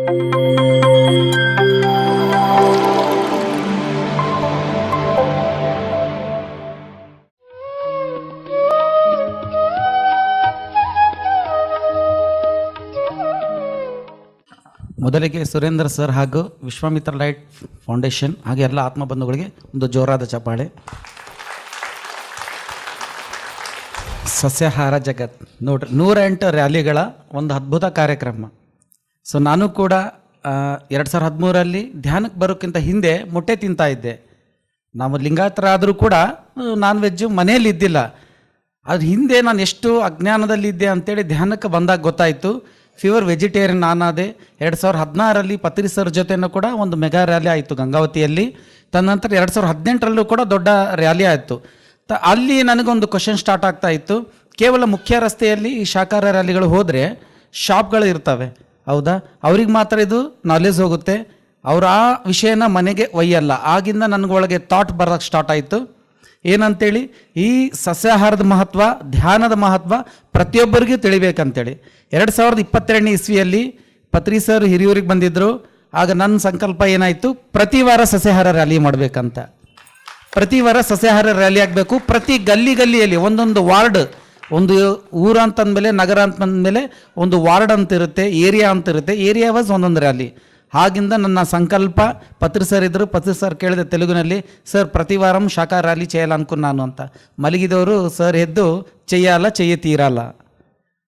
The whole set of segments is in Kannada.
ಮೊದಲಿಗೆ ಸುರೇಂದ್ರ ಸರ್ ಹಾಗೂ ವಿಶ್ವಾಮಿತ್ರ ಲೈಟ್ ಫೌಂಡೇಶನ್ ಹಾಗೆ ಎಲ್ಲ ಆತ್ಮಬಂಧುಗಳಿಗೆ ಒಂದು ಜೋರಾದ ಚಪ್ಪಾಳೆ. ಸಸ್ಯಾಹಾರ ಜಗತ್ ನೋಡ್ರಿ, 108 ರ್ಯಾಲಿಗಳ ಒಂದು ಅದ್ಭುತ ಕಾರ್ಯಕ್ರಮ. ಸೊ ನಾನು ಕೂಡ 2013 ಧ್ಯಾನಕ್ಕೆ ಬರೋಕ್ಕಿಂತ ಹಿಂದೆ ಮೊಟ್ಟೆ ತಿಂತಾ ಇದ್ದೆ. ನಾವು ಲಿಂಗಾಯತರ ಆದರೂ ಕೂಡ ನಾನ್ ವೆಜ್ಜು ಮನೆಯಲ್ಲಿ ಇದ್ದಿಲ್ಲ. ಅದ್ರ ಹಿಂದೆ ನಾನು ಎಷ್ಟು ಅಜ್ಞಾನದಲ್ಲಿದ್ದೆ ಅಂತೇಳಿ ಧ್ಯಾನಕ್ಕೆ ಬಂದಾಗ ಗೊತ್ತಾಯಿತು. ಪ್ಯೂರ್ ವೆಜಿಟೇರಿಯನ್ ನಾನಾದೆ. 2016 ಪತ್ರಿ ಸರ್ ಜೊತೆನೂ ಕೂಡ ಒಂದು ಮೆಗಾ ರ್ಯಾಲಿ ಆಯಿತು ಗಂಗಾವತಿಯಲ್ಲಿ. ತದನಂತರ 2018 ಕೂಡ ದೊಡ್ಡ ರ್ಯಾಲಿ ಆಯಿತು. ಅಲ್ಲಿ ನನಗೊಂದು ಕ್ವಶನ್ ಸ್ಟಾರ್ಟ್ ಆಗ್ತಾ ಇತ್ತು. ಕೇವಲ ಮುಖ್ಯ ರಸ್ತೆಯಲ್ಲಿ ಈ ಶಾಖಾಹಾರ ರ್ಯಾಲಿಗಳು ಹೋದರೆ ಶಾಪ್ಗಳು ಇರ್ತವೆ, ಹೌದಾ? ಅವ್ರಿಗೆ ಮಾತ್ರ ಇದು ನಾಲೆಜ್ ಹೋಗುತ್ತೆ, ಅವ್ರು ಆ ವಿಷಯನ ಮನೆಗೆ ಒಯ್ಯಲ್ಲ. ಆಗಿಂದ ನನಗೊಳಗೆ ಥಾಟ್ ಬರೋಕ್ಕೆ ಸ್ಟಾರ್ಟ್ ಆಯಿತು. ಏನಂತೇಳಿ, ಈ ಸಸ್ಯಾಹಾರದ ಮಹತ್ವ, ಧ್ಯಾನದ ಮಹತ್ವ ಪ್ರತಿಯೊಬ್ಬರಿಗೂ ತಿಳಿಬೇಕಂತೇಳಿ 2022 ಇಸ್ವಿಯಲ್ಲಿ ಪತ್ರಿ ಸರ್ ಹಿರಿಯೂರಿಗೆ ಬಂದಿದ್ದರು. ಆಗ ನನ್ನ ಸಂಕಲ್ಪ ಏನಾಯಿತು, ಪ್ರತಿ ವಾರ ಸಸ್ಯಾಹಾರ ರ್ಯಾಲಿ ಮಾಡಬೇಕಂತ. ಪ್ರತಿ ವಾರ ಸಸ್ಯಾಹಾರ ರ್ಯಾಲಿ ಆಗಬೇಕು. ಪ್ರತಿ ಗಲ್ಲಿಯಲ್ಲಿ ಒಂದೊಂದು ವಾರ್ಡ್, ಒಂದು ಊರು ಅಂತಂದಮೇಲೆ ನಗರ ಅಂತಂದಮೇಲೆ ಒಂದು ವಾರ್ಡ್ ಅಂತ ಇರುತ್ತೆ, ಏರಿಯಾ ಅಂತ ಇರುತ್ತೆ, ಏರಿಯಾ ವಾಸ್ ಒಂದೊಂದು ರ್ಯಾಲಿ. ಆಗಿಂದ ನನ್ನ ಸಂಕಲ್ಪ. ಪತ್ರಿ ಸರ್ ಇದ್ದರು, ಪತ್ರಿ ಸರ್ ಕೇಳಿದೆ ತೆಲುಗಿನಲ್ಲಿ, ಸರ್ ಪ್ರತಿ ವಾರಂ ಶಾಖಾಹಾರ ರ್ಯಾಲಿ చేయాలి ನಾನು ಅಂತ. ಮಲಗಿದವರು ಸರ್ ಎದ್ದು ಚೆಯ್ಯ ತೀರಲ್ಲ.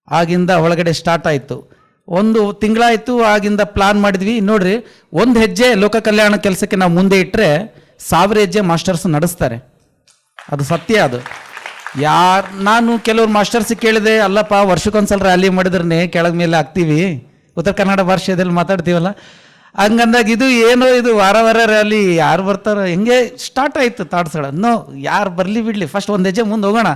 ಆಗಿಂದ ಒಳಗಡೆ ಸ್ಟಾರ್ಟ್ ಆಯಿತು. ಒಂದು ತಿಂಗಳಾಯಿತು. ಆಗಿಂದ ಪ್ಲಾನ್ ಮಾಡಿದ್ವಿ. ನೋಡ್ರಿ, ಒಂದು ಹೆಜ್ಜೆ ಲೋಕ ಕಲ್ಯಾಣ ಕೆಲಸಕ್ಕೆ ನಾವು ಮುಂದೆ ಇಟ್ಟರೆ 1000 ಹೆಜ್ಜೆ ಮಾಸ್ಟರ್ಸ್ ನಡೆಸ್ತಾರೆ. ಅದು ಸತ್ಯ. ಅದು ನಾನು ಕೆಲವ್ರು ಮಾಸ್ಟರ್ಸಿಗೆ ಕೇಳಿದೆ, ಅಲ್ಲಪ್ಪ ವರ್ಷಕ್ಕೊಂದ್ಸಲ ರ್ಯಾಲಿ ಮಾಡಿದ್ರೆ ಕೆಳಗೆ ಮೇಲೆ ಆಗ್ತೀವಿ, ಉತ್ತರ ಕನ್ನಡ ಭಾಷೆಯಲ್ಲಿ ಮಾತಾಡ್ತೀವಲ್ಲ, ಹಂಗಂದಾಗ ಇದು ಏನೋ ಇದು ವಾರ ರ್ಯಾಲಿ ಯಾರು ಬರ್ತಾರೋ ಹೆಂಗೆ ಸ್ಟಾರ್ಟ್ ಆಯಿತು ತಾಡ್ಸೋಣ. ಯಾರು ಬರಲಿ ಬಿಡಲಿ, ಫಸ್ಟ್ ಒಂದು ಹೆಜ್ಜೆ ಮುಂದೆ ಹೋಗೋಣ.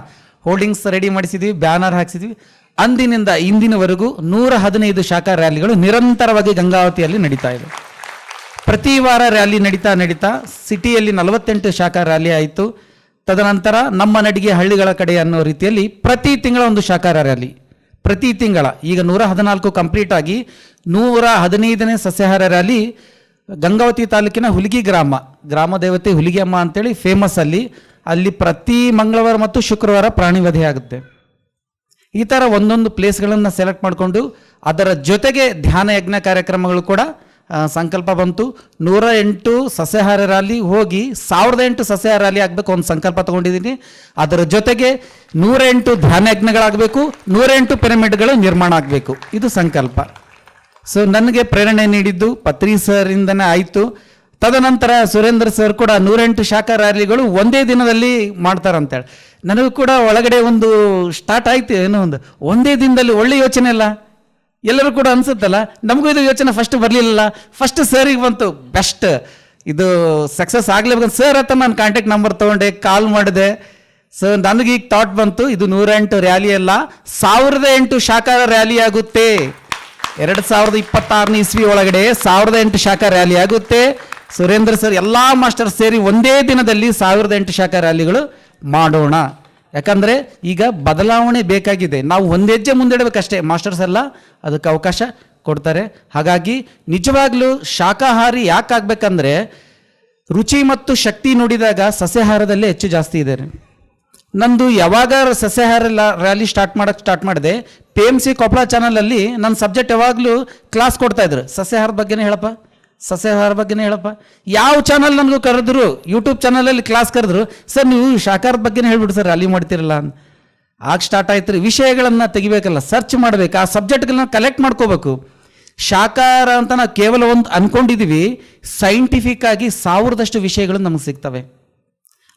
ಹೋಲ್ಡಿಂಗ್ಸ್ ರೆಡಿ ಮಾಡಿಸಿದ್ವಿ, ಬ್ಯಾನರ್ ಹಾಕ್ಸಿದ್ವಿ. ಅಂದಿನಿಂದ ಇಂದಿನವರೆಗೂ 115 ಶಾಖಾ ರ್ಯಾಲಿಗಳು ನಿರಂತರವಾಗಿ ಗಂಗಾವತಿಯಲ್ಲಿ ನಡೀತಾ ಇದೆ. ಪ್ರತಿ ವಾರ ರ್ಯಾಲಿ ನಡೀತಾ ಸಿಟಿಯಲ್ಲಿ 48 ಶಾಖಾ ರ್ಯಾಲಿ ಆಯಿತು. ತದನಂತರ ನಮ್ಮ ನಡಿಗೆ ಹಳ್ಳಿಗಳ ಕಡೆ ಅನ್ನೋ ರೀತಿಯಲ್ಲಿ ಪ್ರತಿ ತಿಂಗಳ ಒಂದು ಶಾಖಾಹಾರ ರ್ಯಾಲಿ. ಪ್ರತಿ ತಿಂಗಳ ಈಗ 114 ಕಂಪ್ಲೀಟ್ ಆಗಿ 115ನೇ ಸಸ್ಯಾಹಾರ ರ್ಯಾಲಿ ಗಂಗಾವತಿ ತಾಲೂಕಿನ ಹುಲಿಗಿ ಗ್ರಾಮ ದೇವತೆ ಹುಲಿಗಿ ಅಮ್ಮ ಅಂತೇಳಿ ಫೇಮಸ್. ಅಲ್ಲಿ ಪ್ರತಿ ಮಂಗಳವಾರ ಮತ್ತು ಶುಕ್ರವಾರ ಪ್ರಾಣಿ ವಧೆ ಆಗುತ್ತೆ. ಈ ಥರ ಒಂದೊಂದು ಪ್ಲೇಸ್ಗಳನ್ನು ಸೆಲೆಕ್ಟ್ ಮಾಡಿಕೊಂಡು ಅದರ ಜೊತೆಗೆ ಧ್ಯಾನ ಯಜ್ಞ ಕಾರ್ಯಕ್ರಮಗಳು ಕೂಡ ಸಂಕಲ್ಪ ಬಂತು. 108 ಸಸ್ಯಾಹಾರ ರ್ಯಾಲಿ ಹೋಗಿ 1008 ಸಸ್ಯಾಹಾರ ರ್ಯಾಲಿ ಆಗಬೇಕು ಒಂದು ಸಂಕಲ್ಪ ತಗೊಂಡಿದ್ದೀನಿ. ಅದರ ಜೊತೆಗೆ 108 ಧ್ಯಾನ ಯಜ್ಞಗಳಾಗಬೇಕು, 108 ಪಿರಮಿಡ್ಗಳು ನಿರ್ಮಾಣ ಆಗಬೇಕು, ಇದು ಸಂಕಲ್ಪ. ಸೊ ನನಗೆ ಪ್ರೇರಣೆ ನೀಡಿದ್ದು ಪತ್ರಿ ಸರಿಂದನೇ ಆಯಿತು. ತದನಂತರ ಸುರೇಂದ್ರ ಸರ್ ಕೂಡ 108 ಶಾಖಾ ರ್ಯಾಲಿಗಳು ಒಂದೇ ದಿನದಲ್ಲಿ ಮಾಡ್ತಾರಂತೇಳಿ ನನಗೂ ಕೂಡ ಒಳಗಡೆ ಒಂದು ಸ್ಟಾರ್ಟ್ ಆಯಿತು. ಏನೋ ಒಂದೇ ದಿನದಲ್ಲಿ ಒಳ್ಳೆ ಯೋಚನೆ ಅಲ್ಲ, ಎಲ್ಲರೂ ಕೂಡ ಅನ್ಸುತ್ತಲ್ಲ. ನಮಗೂ ಇದು ಯೋಚನೆ ಫಸ್ಟ್ ಬರಲಿಲ್ಲ. ಫಸ್ಟ್ ಸರಿಗೆ ಬಂತು, ಬೆಸ್ಟ್ ಇದು ಸಕ್ಸಸ್ ಆಗಲೇಬೇಕಂತ ಸರ್ ಹತ್ರ ನಾನು ಕಾಂಟ್ಯಾಕ್ಟ್ ನಂಬರ್ ತೊಗೊಂಡೆ, ಕಾಲ್ ಮಾಡಿದೆ. ಸೊ ನನಗೀಗ ಥಾಟ್ ಬಂತು, ಇದು 108 ರ್ಯಾಲಿ ಅಲ್ಲ, 1008 ಶಾಖಾ ರ್ಯಾಲಿ ಆಗುತ್ತೆ. 2026 ಇಸ್ವಿ ಒಳಗಡೆ 1008 ಶಾಖಾ ರ್ಯಾಲಿ ಆಗುತ್ತೆ. ಸುರೇಂದ್ರ ಸರ್ ಎಲ್ಲ ಮಾಸ್ಟರ್ ಸೇರಿ ಒಂದೇ ದಿನದಲ್ಲಿ 1008 ಶಾಖಾ ರ್ಯಾಲಿಗಳು ಮಾಡೋಣ. ಯಾಕಂದರೆ ಈಗ ಬದಲಾವಣೆ ಬೇಕಾಗಿದೆ. ನಾವು ಒಂದು ಹೆಜ್ಜೆ ಮುಂದಿಡಬೇಕಷ್ಟೇ, ಮಾಸ್ಟರ್ಸ್ ಎಲ್ಲ ಅದಕ್ಕೆ ಅವಕಾಶ ಕೊಡ್ತಾರೆ. ಹಾಗಾಗಿ ನಿಜವಾಗ್ಲೂ ಶಾಖಾಹಾರಿ ಯಾಕಾಗಬೇಕಂದ್ರೆ ರುಚಿ ಮತ್ತು ಶಕ್ತಿ ನೋಡಿದಾಗ ಸಸ್ಯಾಹಾರದಲ್ಲೇ ಹೆಚ್ಚು ಜಾಸ್ತಿ ಇದೆ. ನಂದು ಯಾವಾಗ ಸಸ್ಯಾಹಾರ ರ್ಯಾಲಿ ಸ್ಟಾರ್ಟ್ ಮಾಡಿದೆ, PMC ಕೊಪ್ಪಳ ಚಾನಲಲ್ಲಿ ನನ್ನ ಸಬ್ಜೆಕ್ಟ್ ಯಾವಾಗಲೂ ಕ್ಲಾಸ್ ಕೊಡ್ತಾಯಿದ್ರು, ಸಸ್ಯಾಹಾರದ ಬಗ್ಗೆನೇ ಹೇಳಪ್ಪ. ಯಾವ ಚಾನಲ್ ನನಗೂ ಕರೆದ್ರು, ಯೂಟ್ಯೂಬ್ ಚಾನಲಲ್ಲಿ ಕ್ಲಾಸ್ ಕರೆದ್ರು, ಸರ್ ನೀವು ಶಾಖಾಹಾರದ ಬಗ್ಗೆನೇ ಹೇಳ್ಬಿಟ್ಟು ಸರ್ ರ್ಯಾಲಿ ಮಾಡ್ತಿರಲ್ಲ ಅಂತ. ಆಗ ಸ್ಟಾರ್ಟ್ ಆಯ್ತು ರೀ. ವಿಷಯಗಳನ್ನು ತೆಗಿಬೇಕಲ್ಲ, ಸರ್ಚ್ ಮಾಡಬೇಕು, ಆ ಸಬ್ಜೆಕ್ಟ್ಗಳನ್ನ ಕಲೆಕ್ಟ್ ಮಾಡ್ಕೋಬೇಕು. ಶಾಖಾಹಾರ ಅಂತ ನಾವು ಕೇವಲ ಒಂದು ಅಂದ್ಕೊಂಡಿದ್ದೀವಿ, ಸೈಂಟಿಫಿಕ್ ಆಗಿ 1000ದಷ್ಟು ವಿಷಯಗಳು ನಮಗೆ ಸಿಗ್ತವೆ.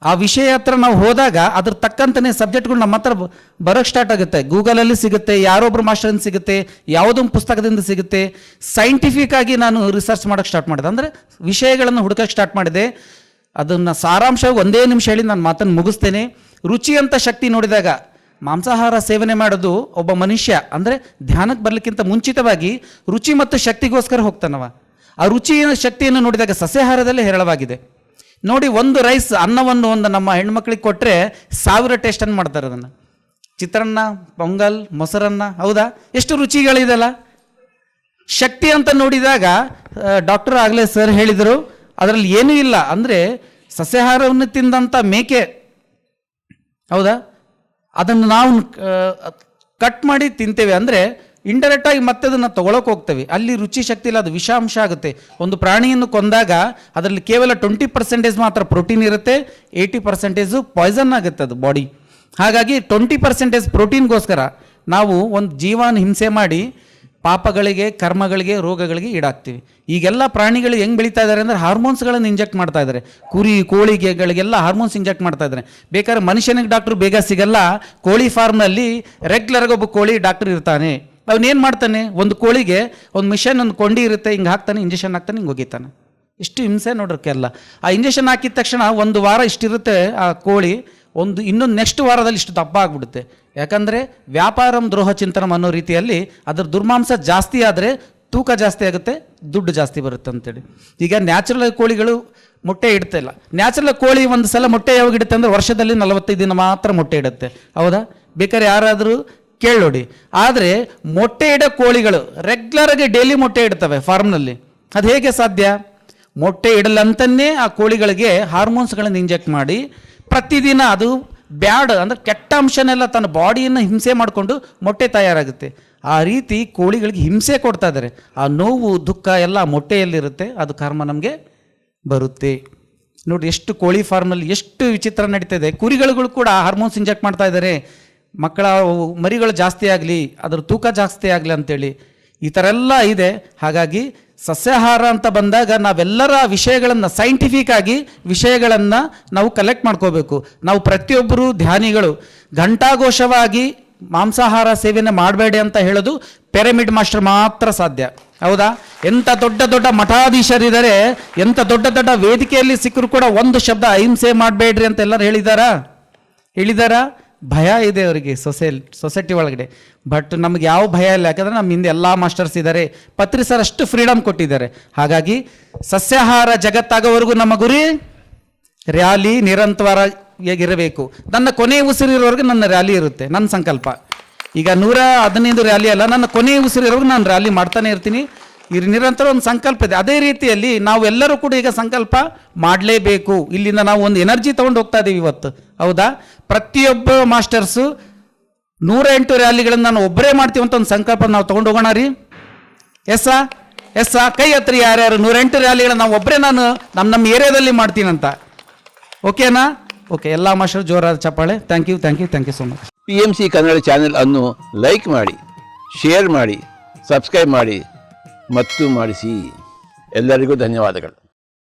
ಆ ವಿಷಯ ಹತ್ರ ನಾವು ಹೋದಾಗ ಅದ್ರ ತಕ್ಕಂತನೇ ಸಬ್ಜೆಕ್ಟ್ಗಳು ನಮ್ಮ ಹತ್ರ ಬರೋಕ್ಕೆ ಸ್ಟಾರ್ಟ್ ಆಗುತ್ತೆ. ಗೂಗಲಲ್ಲಿ ಸಿಗುತ್ತೆ, ಯಾರೊಬ್ಬರು ಮಾಸ್ಟರಿಂದ ಸಿಗುತ್ತೆ, ಯಾವುದೊಂದು ಪುಸ್ತಕದಿಂದ ಸಿಗುತ್ತೆ. ಸೈಂಟಿಫಿಕ್ ಆಗಿ ನಾನು ರಿಸರ್ಚ್ ಮಾಡೋಕ್ಕೆ ಸ್ಟಾರ್ಟ್ ಮಾಡಿದೆ, ಅಂದರೆ ವಿಷಯಗಳನ್ನು ಹುಡುಕೋಕ್ಕೆ ಸ್ಟಾರ್ಟ್ ಮಾಡಿದೆ. ಅದನ್ನು ಸಾರಾಂಶ ಒಂದೇ ನಿಮಿಷ ಹೇಳಿ ನಾನು ಮಾತನ್ನು ಮುಗಿಸ್ತೇನೆ. ರುಚಿ ಅಂತ ಶಕ್ತಿ ನೋಡಿದಾಗ ಮಾಂಸಾಹಾರ ಸೇವನೆ ಮಾಡೋದು ಒಬ್ಬ ಮನುಷ್ಯ ಅಂದರೆ ಧ್ಯಾನಕ್ಕೆ ಬರಲಿಕ್ಕಿಂತ ಮುಂಚಿತವಾಗಿ ರುಚಿ ಮತ್ತು ಶಕ್ತಿಗೋಸ್ಕರ ಹೋಗ್ತಾನವ. ಆ ರುಚಿಯ ಶಕ್ತಿಯನ್ನು ನೋಡಿದಾಗ ಸಸ್ಯಾಹಾರದಲ್ಲೇ ಹೇರಳವಾಗಿದೆ. ನೋಡಿ, ಒಂದು ರೈಸ್ ಅನ್ನವನ್ನು ನಮ್ಮ ಹೆಣ್ಮಕ್ಳಿಗೆ ಕೊಟ್ಟರೆ 1000 ಟೇಸ್ಟನ್ನು ಮಾಡ್ತಾರೆ. ಅದನ್ನು ಚಿತ್ರಾನ್ನ, ಪೊಂಗಲ್, ಮೊಸರನ್ನ, ಹೌದಾ, ಎಷ್ಟು ರುಚಿಗಳಿದೆಲ್ಲ. ಶಕ್ತಿ ಅಂತ ನೋಡಿದಾಗ ಡಾಕ್ಟರ್ ಆಗಲೇ ಸರ್ ಹೇಳಿದರು, ಅದರಲ್ಲಿ ಏನೂ ಇಲ್ಲ. ಅಂದರೆ ಸಸ್ಯಾಹಾರವನ್ನು ತಿಂದಂಥ ಮೇಕೆ, ಹೌದಾ, ಅದನ್ನು ನಾವು ಕಟ್ ಮಾಡಿ ತಿಂತೇವೆ ಅಂದರೆ ಇಂಡೈರೆಕ್ಟಾಗಿ ಮತ್ತೆ ಅದನ್ನು ತೊಗೊಳಕ್ಕೆ ಹೋಗ್ತೇವೆ. ಅಲ್ಲಿ ರುಚಿ ಶಕ್ತಿ ಇಲ್ಲ, ಅದು ವಿಷಾಂಶ ಆಗುತ್ತೆ. ಒಂದು ಪ್ರಾಣಿಯನ್ನು ಕೊಂದಾಗ ಅದರಲ್ಲಿ ಕೇವಲ 20% ಮಾತ್ರ ಪ್ರೋಟೀನ್ ಇರುತ್ತೆ, 80% ಪಾಯ್ಸನ್ ಆಗುತ್ತೆ ಅದು ಬಾಡಿ. ಹಾಗಾಗಿ 20% ಪ್ರೋಟೀನ್ಗೋಸ್ಕರ ನಾವು ಒಂದು ಜೀವನ ಹಿಂಸೆ ಮಾಡಿ ಪಾಪಗಳಿಗೆ, ಕರ್ಮಗಳಿಗೆ, ರೋಗಗಳಿಗೆ ಈಡಾಗ್ತೀವಿ. ಈಗೆಲ್ಲ ಪ್ರಾಣಿಗಳು ಹೆಂಗೆ ಬೆಳೀತಾ ಇದ್ದಾರೆ ಅಂದರೆ ಹಾರ್ಮೋನ್ಸ್ಗಳನ್ನು ಇಂಜೆಕ್ಟ್ ಮಾಡ್ತಾ ಇದ್ದಾರೆ. ಕುರಿ ಕೋಳಿಗೆಗಳಿಗೆಲ್ಲ ಹಾರ್ಮೋನ್ಸ್ ಇಂಜೆಕ್ಟ್ ಮಾಡ್ತಾ ಇದ್ದಾರೆ. ಬೇಕಾದ್ರೆ ಮನುಷ್ಯನಿಗೆ ಡಾಕ್ಟ್ರು ಬೇಗ ಸಿಗಲ್ಲ. ಕೋಳಿ ಫಾರ್ಮ್ನಲ್ಲಿ ರೆಗ್ಯುಲರ್ಗೆ ಒಬ್ಬ ಕೋಳಿ ಡಾಕ್ಟ್ರ್ ಇರ್ತಾನೆ. ಅವನೇನು ಮಾಡ್ತಾನೆ, ಒಂದು ಕೋಳಿಗೆ ಒಂದು ಮಿಷನ್, ಒಂದು ಕೊಂಡಿ ಇರುತ್ತೆ, ಹಿಂಗೆ ಹಾಕ್ತಾನೆ, ಇಂಜೆಕ್ಷನ್ ಹಾಕ್ತಾನೆ, ಹಿಂಗೆ ಒಗಿತಾನೆ. ಇಷ್ಟು ಹಿಂಸೆ ನೋಡ್ರಕ್ಕೆಲ್ಲ. ಆ ಇಂಜೆಕ್ಷನ್ ಹಾಕಿದ ತಕ್ಷಣ ಒಂದು ವಾರ ಇಷ್ಟಿರುತ್ತೆ ಆ ಕೋಳಿ, ಇನ್ನೊಂದು ನೆಕ್ಸ್ಟ್ ವಾರದಲ್ಲಿ ಇಷ್ಟು ದಪ್ಪ ಆಗಿಬಿಡುತ್ತೆ. ಯಾಕಂದರೆ ವ್ಯಾಪಾರಂ ದ್ರೋಹ ಚಿಂತನಂ ಅನ್ನೋ ರೀತಿಯಲ್ಲಿ ಅದರ ದುರ್ಮಾಂಸ ಜಾಸ್ತಿ ಆದರೆ ತೂಕ ಜಾಸ್ತಿ ಆಗುತ್ತೆ, ದುಡ್ಡು ಜಾಸ್ತಿ ಬರುತ್ತೆ ಅಂತೇಳಿ. ಈಗ ನ್ಯಾಚುರಲ್ ಕೋಳಿಗಳು ಮೊಟ್ಟೆ ಇಡ್ತಾ ಇಲ್ಲ. ನ್ಯಾಚುರಲ್ ಕೋಳಿ ಒಂದು ಸಲ ಮೊಟ್ಟೆ ಯಾವಾಗ ಇಡುತ್ತೆ ಅಂದರೆ ವರ್ಷದಲ್ಲಿ 45 ದಿನ ಮಾತ್ರ ಮೊಟ್ಟೆ ಇಡುತ್ತೆ, ಹೌದಾ? ಬೇಕಾದ್ರೆ ಯಾರಾದರೂ ಕೇಳೋಡಿ. ಆದರೆ ಮೊಟ್ಟೆ ಇಡೋ ಕೋಳಿಗಳು ರೆಗ್ಯುಲರಾಗಿ ಡೈಲಿ ಮೊಟ್ಟೆ ಇಡ್ತವೆ ಫಾರ್ಮ್ನಲ್ಲಿ. ಅದು ಹೇಗೆ ಸಾಧ್ಯ? ಮೊಟ್ಟೆ ಇಡಲಂತನ್ನೇ ಆ ಕೋಳಿಗಳಿಗೆ ಹಾರ್ಮೋನ್ಸ್ಗಳನ್ನು ಇಂಜೆಕ್ಟ್ ಮಾಡಿ ಪ್ರತಿದಿನ ಅದು ಬ್ಯಾಡ್ ಅಂದರೆ ಕೆಟ್ಟ ಅಂಶನೆಲ್ಲ ತನ್ನ ಬಾಡಿಯನ್ನು ಹಿಂಸೆ ಮಾಡಿಕೊಂಡು ಮೊಟ್ಟೆ ತಯಾರಾಗುತ್ತೆ. ಆ ರೀತಿ ಕೋಳಿಗಳಿಗೆ ಹಿಂಸೆ ಕೊಡ್ತಾ ಇದ್ದಾರೆ. ಆ ನೋವು, ದುಃಖ ಎಲ್ಲ ಮೊಟ್ಟೆಯಲ್ಲಿರುತ್ತೆ. ಅದು ಕರ್ಮ ನಮಗೆ ಬರುತ್ತೆ. ನೋಡಿ, ಎಷ್ಟು ಕೋಳಿ ಫಾರ್ಮಲ್ಲಿ ಎಷ್ಟು ವಿಚಿತ್ರ ನಡೀತಿದೆ. ಕುರಿಗಳು ಕೂಡ ಹಾರ್ಮೋನ್ಸ್ ಇಂಜೆಕ್ಟ್ ಮಾಡ್ತಾ ಇದ್ದಾರೆ, ಮಕ್ಕಳ ಮರಿಗಳು ಜಾಸ್ತಿ ಆಗಲಿ, ಅದರ ತೂಕ ಜಾಸ್ತಿ ಆಗಲಿ ಅಂತೇಳಿ. ಈ ಥರ ಎಲ್ಲ ಇದೆ. ಹಾಗಾಗಿ ಸಸ್ಯಾಹಾರ ಅಂತ ಬಂದಾಗ ನಾವೆಲ್ಲರ ವಿಷಯಗಳನ್ನು, ಸೈಂಟಿಫಿಕ್ ಆಗಿ ವಿಷಯಗಳನ್ನು ನಾವು ಕಲೆಕ್ಟ್ ಮಾಡ್ಕೋಬೇಕು. ನಾವು ಪ್ರತಿಯೊಬ್ಬರು ಧ್ಯಾನಿಗಳು ಘಂಟಾಘೋಷವಾಗಿ ಮಾಂಸಾಹಾರ ಸೇವನೆ ಮಾಡಬೇಡಿ ಅಂತ ಹೇಳೋದು ಪಿರಮಿಡ್ ಮಾಸ್ಟರ್ ಮಾತ್ರ ಸಾಧ್ಯ, ಹೌದಾ? ಎಂಥ ದೊಡ್ಡ ದೊಡ್ಡ ಮಠಾಧೀಶರಿದ್ದಾರೆ, ಎಂಥ ದೊಡ್ಡ ದೊಡ್ಡ ವೇದಿಕೆಯಲ್ಲಿ ಸಿಕ್ಕರು ಕೂಡ ಒಂದು ಶಬ್ದ ಅಹಿಂಸೆ ಮಾಡಬೇಡ್ರಿ ಅಂತ ಎಲ್ಲರೂ ಹೇಳಿದಾರಾ? ಭಯ ಇದೆ ಅವರಿಗೆ ಸೊಸೈಟಿ ಒಳಗಡೆ. ಬಟ್ ನಮ್ಗೆ ಯಾವ ಭಯ ಇಲ್ಲ, ಯಾಕಂದರೆ ನಮ್ಮ ಹಿಂದೆ ಎಲ್ಲ ಮಾಸ್ಟರ್ಸ್ ಇದ್ದಾರೆ, ಪತ್ರಿ ಸರ್ ಅಷ್ಟು ಫ್ರೀಡಮ್ ಕೊಟ್ಟಿದ್ದಾರೆ. ಹಾಗಾಗಿ ಸಸ್ಯಾಹಾರ ಜಗತ್ತಾಗೋವರೆಗೂ ನಮ್ಮ ಗುರಿ ರ್ಯಾಲಿ ನಿರಂತರವಾಗಿರಬೇಕು. ನನ್ನ ಕೊನೆ ಉಸಿರಿರೋವರೆಗೂ ನನ್ನ ರ್ಯಾಲಿ ಇರುತ್ತೆ, ನನ್ನ ಸಂಕಲ್ಪ. ಈಗ 115 ರ್ಯಾಲಿ ಅಲ್ಲ, ನನ್ನ ಕೊನೆ ಉಸಿರಿರೋವರೆಗೂ ನಾನು ರ್ಯಾಲಿ ಮಾಡ್ತಾನೆ ಇರ್ತೀನಿ. ನಿರಂತರ ಒಂದು ಸಂಕಲ್ಪ ಇದೆ. ಅದೇ ರೀತಿಯಲ್ಲಿ ನಾವು ಎಲ್ಲರೂ ಕೂಡ ಈಗ ಸಂಕಲ್ಪ ಮಾಡಲೇಬೇಕು. ಇಲ್ಲಿಂದ ನಾವು ಒಂದು ಎನರ್ಜಿ ತೊಗೊಂಡು ಹೋಗ್ತಾ ಇದ್ದೀವಿ ಇವತ್ತು, ಹೌದಾ? ಪ್ರತಿಯೊಬ್ಬ ಮಾಸ್ಟರ್ಸು 108 ರ್ಯಾಲಿಗಳನ್ನು ನಾನು ಒಬ್ಬರೇ ಮಾಡ್ತೀವಿ ಅಂತ ಒಂದು ಸಂಕಲ್ಪ ನಾವು ತೊಗೊಂಡು ಹೋಗೋಣ ರೀ. ಎಸ್ಸಾ ಕೈ ಹತ್ರಿ ಯಾರ್ಯಾರು 108 ರ್ಯಾಲಿಗಳನ್ನು ನಾವು ಒಬ್ಬರೇ ನಾನು ನಮ್ಮ ಏರಿಯಾದಲ್ಲಿ ಮಾಡ್ತೀನಂತ. ಓಕೆನಾ? ಓಕೆ, ಎಲ್ಲ ಮಾಸ್ಟರ್ ಜೋರಾದ ಚಪ್ಪಾಳೆ. Thank you so much. PMC Kannada channel ಅನ್ನು ಲೈಕ್ ಮಾಡಿ, ಶೇರ್ ಮಾಡಿ, ಸಬ್ಸ್ಕ್ರೈಬ್ ಮಾಡಿ ಮತ್ತು ಮಾಡಿಸಿ. ಎಲ್ಲರಿಗೂ ಧನ್ಯವಾದಗಳು.